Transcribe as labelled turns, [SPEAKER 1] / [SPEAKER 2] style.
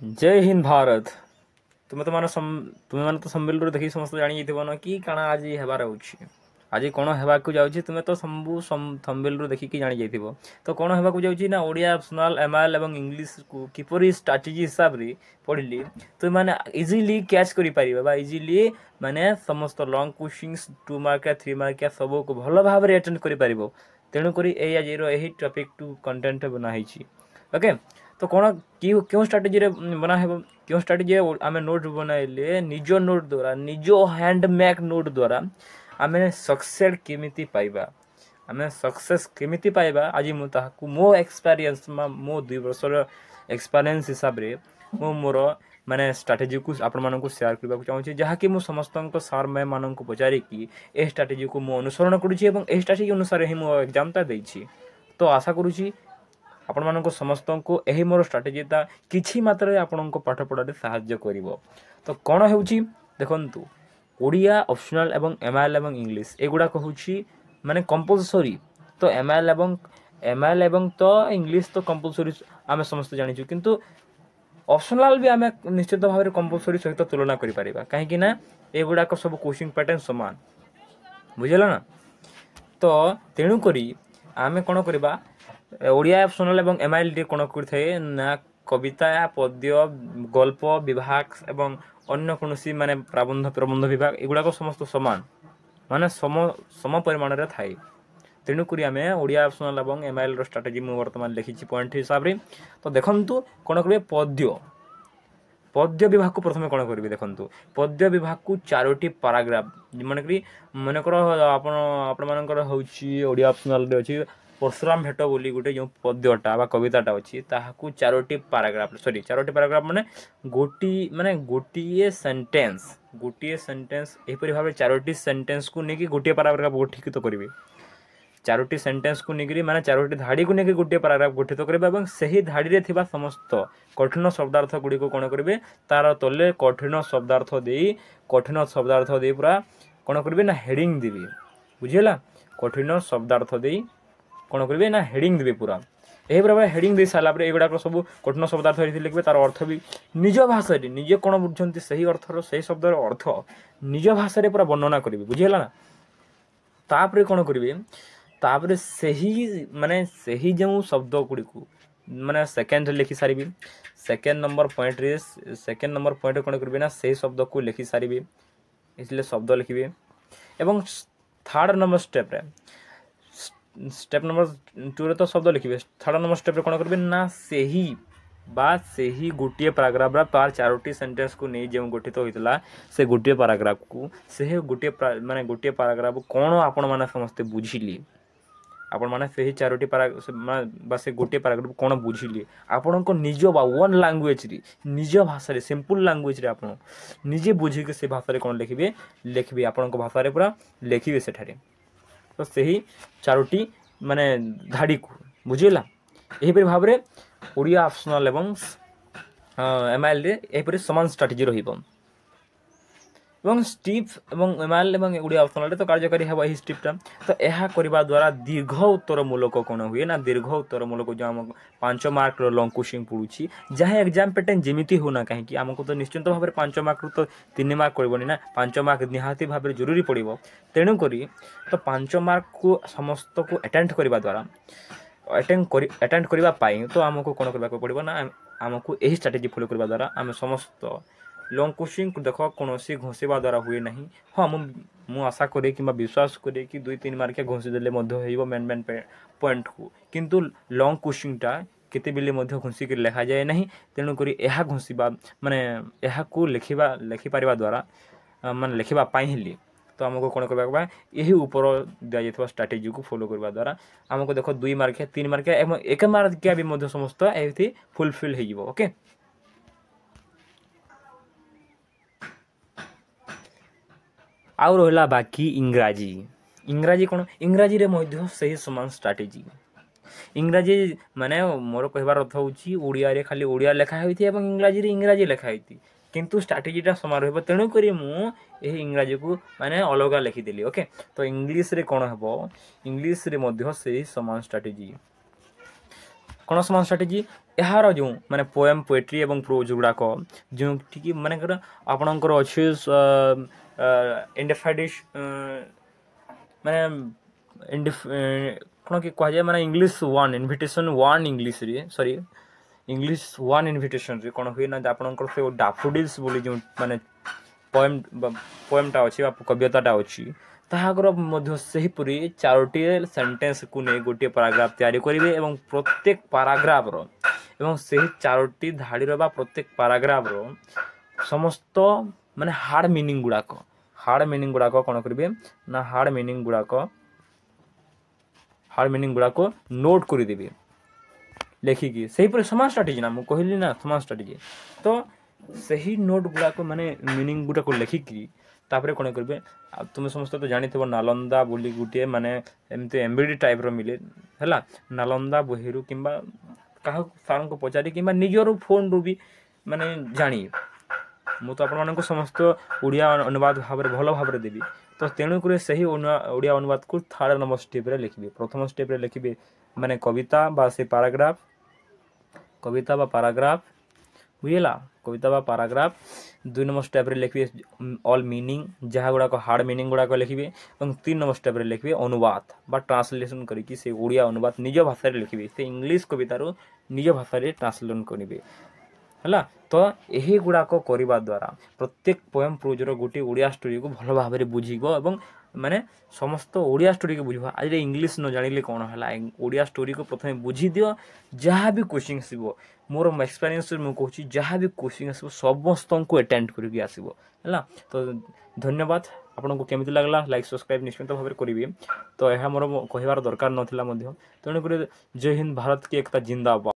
[SPEAKER 1] जय हिंद भारत। तुमे माने तो सम्बिल देखी समस्त जानी ना कि काना आज हेबार होछि आज कौन हेबाकू जाउछि तुमे तो संबु थंबनेल रु देखिकी जानी जाइथिबो। तो कौन हेबाकू जाउछि ना ओडिया ऑप्शनल एमआईएल एवं इंग्लिश को किपरि स्ट्रेटजी हिसाब रे पढ़िली तो माने इजीली कैच करि परिबा बा इजीली माने समस्त लॉन्ग क्वेश्चंस 2 मार्क या 3 मार्क या सब को भलो भाव रे अटेंड करि परिबो। तेनु करी ए आज रो एही टॉपिक टू कंटेंट बना हिछि। ओके तो कौन क्यों स्ट्रेटजी रे बना हेबो क्यों स्ट्रेटजी आमे नोट बनाइले निजो नोट द्वारा निजो हैंडमेक नोट द्वारा आमे सक्सेस केमिति पाइबा आमे सक्सेस केमिति पाइबा आज मु ताहाकू मो एक्सपीरियंस मो 2 वर्षर एक्सपीरियंस हिसाब रे मो मोर माने स्ट्रेटजी को आपण मानन को शेयर करबा को चाहूची जहा कि मु समस्त को सर मैम मानन को पचारि कि ए स्ट्रेटजी को मु अनुसरण करूची एवं ए स्ट्रेटजी अनुसार ही मु एग्जाम ता देछि। तो आशा करूची आपण मानन को समस्त को एही मोर स्ट्रेटजी ता किछि मात्रा आपण को पाठ पढा रे सहाय्य करिवो। तो कोन हेउची देखंतु ओडिया ऑप्शनल एवं एमआईएल एवं इंग्लिश एगुडा कहूची माने कंपलसरी। तो एमआईएल एवं तो इंग्लिश तो कंपलसरी आमे समस्त जानिछु किंतु ऑप्शनल भी आमे निश्चित भाव रे कंपलसरी सहित तुलना करि परिबा काहे कि ना एगुडा को सब क्वेश्चन पैटर्न समान बुझिला ना। तो तेणु करी आमे कोन करबा ओडिया ऑप्शनल एवं एमआईएल डी कोन करथाय ना कविता पद्य गल्प विभाग एवं अन्य कोनसी माने प्रबंध विभाग एगुडा को समस्त समान माने सम परिमाण रे थाई। तेणु करी आमे ओडिया ऑप्शनल एवं एमआईएल रो स्ट्रेटजी मु वर्तमान लिखिछि पॉइंट हिसाब रे। तो देखंतु कोन करबे पद्य विभाग को प्रथमे कोन करबे देखंतु पद्य विभाग को 4टी पैराग्राफ माने करी माने करो आपण मानकर होछि ओडिया ऑप्शनल रे अछि परशुराम भेट बोली गोटे जो पद्यटा बा कविताटा अछि ताहाकू 4टी पैराग्राफ माने गोटिए सेंटेंस एपरि भाबे 4टी सेंटेंस को नेकी गोटिए पैराग्राफ गठित करिवे 4टी सेंटेंस को नेकी माने 4टी धाडी को नेकी गोटिए पैराग्राफ गठित करिवे एवं सही धाडी रे थिबा समस्त कठिन शब्दार्थ गुडी को कोन करिवे तार तले कठिन शब्दार्थ देई पूरा कोन करिवे ना हेडिंग देबे बुझिला कठिन शब्दार्थ देई कोन करिवे ना हेडिंग देबे पूरा एही प्रकार हेडिंग दे साला पर एगुडा को सब कठिन शब्दार्थ लिखबे तार अर्थ भी निज भाषा रे निजे कोन बुझंती सही अर्थ रो सही शब्द रो अर्थ निज भाषा रे पूरा वर्णना करिवे बुझिला ना। तापरे कोन करिवे तापरे सही जो शब्द गुडी को माने सेकंड लिखि सारिबे सेकंड नंबर पॉइंट कोन करिवे ना सही शब्द को लिखि सारिबे इसलिए शब्द लिखिबे एवं थर्ड नंबर स्टेप नंबर 2 रे तो शब्द लिखिबे थर्ड नंबर स्टेप रे कोन करबे ना सही गोटिए पैराग्राफ रा पार 4टी सेंटेंस को नै जेउ गठित होइतला से गोटिए पैराग्राफ को से गोटिए माने गोटिए पैराग्राफ कोन आपण माने समस्त बुझिली आपण माने सही 4टी पैराग्राफ बा से गोटिए पैराग्राफ कोन बुझिली आपण को निज बा वन लैंग्वेज रे निज भाषा रे सिंपल लैंग्वेज रे आपण निजे बुझी के से भाषा रे कोन लिखिबे आपण को भाषा रे पूरा लिखिबे सेठारे। तो सही 4टी माने धाडी को बुझिला एही पर भाव रे ओडिया ऑप्शनल एवं एमआईएल रे एही पर समान स्ट्रेटजी रहिबो एवं स्टीप एवं एमआईएल एवं ओडिया ऑप्शनल रे तो कार्यकारी हेबा एही स्टीपटा। तो एहा करबा द्वारा दीर्घ उत्तर मूलक कोन हुए ना दीर्घ उत्तर मूलक जो हम 5 मार्क रो लॉन्ग क्वेश्चन पढुची जहां एग्जाम पैटर्न जेमिति होना काहे कि हमको तो निश्चित भाव रे 5 मार्क तो 3 मार्क करबोनी ना 5 मार्क निहाती भाव रे जरूरी पड़िबो। तेणु करी तो 5 मार्क को समस्त को अटेंड करबा द्वारा अटेंड करबा पाई तो हमको कोन करबा को पड़िबो ना हमको एही स्ट्रेटजी फॉलो करबा द्वारा हम समस्त लॉन्ग क्वेश्चन को देखो कोनोसी घोषिबा द्वारा हुए नहीं। हाँ मु आशा करे कि विश्वास करे कि 2-3 मार्क घोषि देले मध्य हेइबो मेन पॉइंट को किंतु लॉन्ग क्वेश्चनटा केते बेले मध्य घोषि के लिखा जाए नहीं। तेणु करी एहा घोषिबा माने एहा को लिखि पारिबा द्वारा माने लिखिबा पाई हेली तो हमको कोन करबा बा एही ऊपर दिया जेथवा स्ट्रेटजी को फॉलो करबा द्वारा हमको देखो 2 मार्क 3 मार्क एवं 1 मार्क के भी मध्य समस्त एथि फुलफिल हेइबो। ओके आउ रहला बाकी इंग्राजी कोन इंग्राजी रे मध्य सही समान स्ट्रेटजी इंग्राजी माने मोर कहबार अर्थ होची ओडिया रे खाली ओडिया लिखा होइथि एवं इंग्राजी रे इंग्राजी लिखा होइथि किंतु स्ट्रेटजीटा समान रहबो। तेणु करी मु एही इंग्राजी को माने अलगा लिखि देली। ओके तो इंग्लिश रे कोन हबो इंग्लिश रे मध्य सही समान स्ट्रेटजी କ'ଣ ସମାନ ଷ୍ଟ୍ରାଟେଜି ଏହାର ଯେଉଁ ମାନେ ପୋଏମ୍ ପୋଏଟ୍ରି ଏବଂ ପ୍ରୋଜ୍ ଗୁଡ଼ାକ ଯେଉଁଠିକି ମନେକର ଆପଣଙ୍କର ଅଛି ଇଣ୍ଡିଫାଇଡିସ୍ ମାନେ କ'ଣ କି କୁହାଯାଏ ମାନେ ଇଂଲିଶ ୱାନ୍ ଇନଭିଟେସନ୍ ୱାନ୍ ଇଂଲିଶରେ ସରି ଇଂଲିଶ ୱାନ୍ ଇନଭିଟେସନ୍ରେ କ'ଣ ହୁଏ ନା ଆପଣଙ୍କର ସେ ଡାଫୋଡିଲ୍ସ ବୋଲି ଯେଉଁ ମାନେ ପୋଏମ୍ଟା ଅଛି ବା କବିତାଟା ଅଛି ତାହାଙ୍କର ମଧ୍ୟ ସେହିପରି 4ଟି ସେଣ୍ଟେନ୍ସକୁ ନେଇ ଗୋଟିଏ ପାରାଗ୍ରାଫ ତିଆରି କରିବେ ଏବଂ ପ୍ରତ୍ୟେକ ପାରାଗ୍ରାଫର ଏବଂ ସେହି 4ଟି ଧାଡ଼ିର ବା ପ୍ରତ୍ୟେକ ପାରାଗ୍ରାଫର ସମସ୍ତ ମାନେ ହାର୍ଡ଼ ମିନିଂ ଗୁଡ଼ାକ କ'ଣ କରିବେ ନା ହାର୍ଡ଼ ମିନିଂ ଗୁଡ଼ାକ ନୋଟ୍ କରିଦେବେ ଲେଖିକି ସେହିପରି ସମାନ ଷ୍ଟ୍ରାଟେଜି ନା ମୁଁ କହିଲି ନା ସମାନ ଷ୍ଟ୍ରାଟେଜି ତ ସେହି ନୋଟ୍ ଗୁଡ଼ାକ ମାନେ ମିନିଂ ଗୁଡ଼ାକ ଲେଖିକି ତାପରେ କ'ଣ କରିବେ ଆଉ ତୁମେ ସମସ୍ତେ ତ ଜାଣିଥିବ ନାଲନ୍ଦା ବୋଲି ଗୋଟିଏ ମାନେ ଏମିତି ଏମ୍ବିଡି ଟାଇପ୍ର ମିଳେ ହେଲା ନାଲନ୍ଦା ବହିରୁ କିମ୍ବା କାହାକୁ ସାର୍ଙ୍କୁ ପଚାରି କିମ୍ବା ନିଜର ଫୋନ୍ରୁ ବି ମାନେ ଜାଣି ମୁଁ ତ ଆପଣମାନଙ୍କୁ ସମସ୍ତ ଓଡ଼ିଆ ଅନୁବାଦ ଭାବରେ ଭଲ ଭାବରେ ଦେବି ତ ତେଣୁକରି ସେହି ଓଡ଼ିଆ ଅନୁବାଦକୁ 3rd ନମ୍ବର ଷ୍ଟେପ୍ରେ ଲେଖିବେ ପ୍ରଥମ ଷ୍ଟେପ୍ରେ ଲେଖିବେ ମାନେ କବିତା ବା ସେ ପାରାଗ୍ରାଫ ବୁଝିଲା କବିତା ବା ପାରାଗ୍ରାଫ 2 ନମ୍ବର ଷ୍ଟେପ୍ରେ ଲେଖିବେ ଅଲ୍ ମିନିଂ ଯାହା ଗୁଡ଼ାକ ହାର୍ଡ଼ ମିନିଂ ଗୁଡ଼ାକ ଲେଖିବେ ଏବଂ 3 ନମ୍ବର ଷ୍ଟେପ୍ରେ ଲେଖିବେ ଅନୁବାଦ ବା ଟ୍ରାନ୍ସଲେସନ୍ କରିକି ସେ ଓଡ଼ିଆ ଅନୁବାଦ ନିଜ ଭାଷାରେ ଲେଖିବେ ସେ ଇଂଲିଶ କବିତାରୁ ନିଜ ଭାଷାରେ ଟ୍ରାନ୍ସଲେସନ୍ କରିବେ ହେଲା ତ ଏହି ଗୁଡ଼ାକ କରିବା ଦ୍ୱାରା ପ୍ରତ୍ୟେକ ପୋଏମ୍ ପ୍ରୋଜ୍ର ଗୋଟିଏ ଓଡ଼ିଆ ଷ୍ଟୋରିକୁ ଭଲ ଭାବରେ ବୁଝିବ ଏବଂ ମାନେ ସମସ୍ତ ଓଡ଼ିଆ ଷ୍ଟୋରିକୁ ବୁଝିବ ଆଜିରେ ଇଂଲିଶ ନ ଜାଣିଲେ କ'ଣ ହେଲା ଓଡ଼ିଆ ଷ୍ଟୋରିକୁ ପ୍ରଥମେ ବୁଝିଦିଅ ଯାହା ବି କୋଶ୍ଚିନ୍ ଆସିବ ମୋର ଏକ୍ସପେରିଏନ୍ସରେ ମୁଁ କହୁଛି ଯାହା ବି କୋଶ୍ଚିନ୍ ଆସିବ ସମସ୍ତଙ୍କୁ ଆଟେଣ୍ଡ କରିକି ଆସିବ ହେଲା ତ ଧନ୍ୟବାଦ ଆପଣଙ୍କୁ କେମିତି ଲାଗିଲା ଲାଇକ୍ ସବସ୍କ୍ରାଇବ୍ ନିଶ୍ଚିତ ଭାବରେ କରିବେ ତ ଏହା ମୋର କହିବାର ଦରକାର ନଥିଲା ମଧ୍ୟ ତେଣୁକରି ଜୟ ହିନ୍ଦ ଭାରତ କି ଏକତା ଜିନ୍ଦାବାଦ।